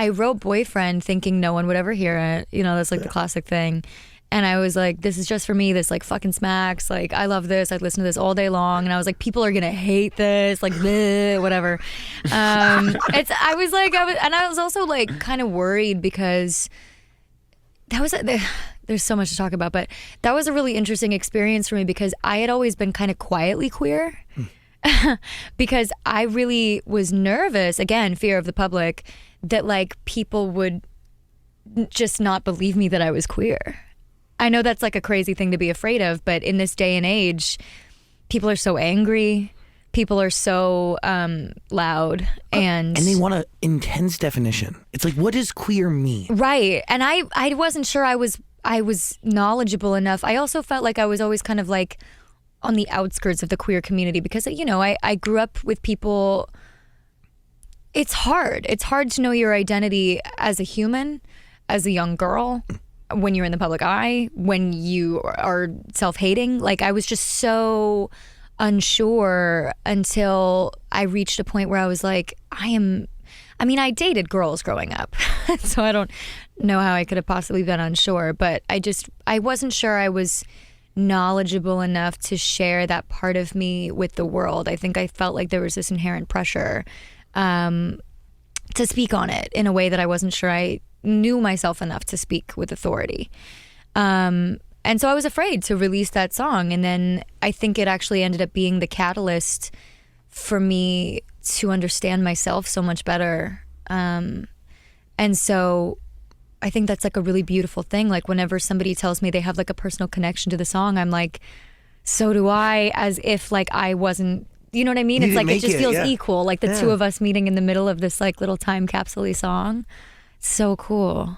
I wrote Boyfriend thinking no one would ever hear it. You know, that's like the classic thing. And I was like, this is just for me. This like fucking smacks. Like, I love this. I'd listen to this all day long. And I was like, people are going to hate this. Like, bleh, whatever. I was also like kind of worried because that was, there's so much to talk about, but that was a really interesting experience for me because I had always been kind of quietly queer. Because I really was nervous, again, fear of the public, that like people would just not believe me that I was queer. I know that's like a crazy thing to be afraid of, but in this day and age, people are so angry. People are so loud and they want an intense definition. It's like, what does queer mean? Right. And I wasn't sure I was knowledgeable enough. I also felt like I was always kind of like on the outskirts of the queer community because, you know, I grew up with people. It's hard. It's hard to know your identity as a human, as a young girl, when you're in the public eye, when you are self-hating. Like, I was just so unsure until I reached a point where I was like, I dated girls growing up, so I don't know how I could have possibly been unsure, but I wasn't sure I was knowledgeable enough to share that part of me with the world. I think I felt like there was this inherent pressure to speak on it in a way that I wasn't sure I knew myself enough to speak with authority. And so I was afraid to release that song. And then I think it actually ended up being the catalyst for me to understand myself so much better. And so I think that's like a really beautiful thing. Like, whenever somebody tells me they have like a personal connection to the song, I'm like, so do I, as if like I wasn't, you know what I mean? It's like, it just feels equal. Like the two of us meeting in the middle of this like little time capsule-y song. So cool.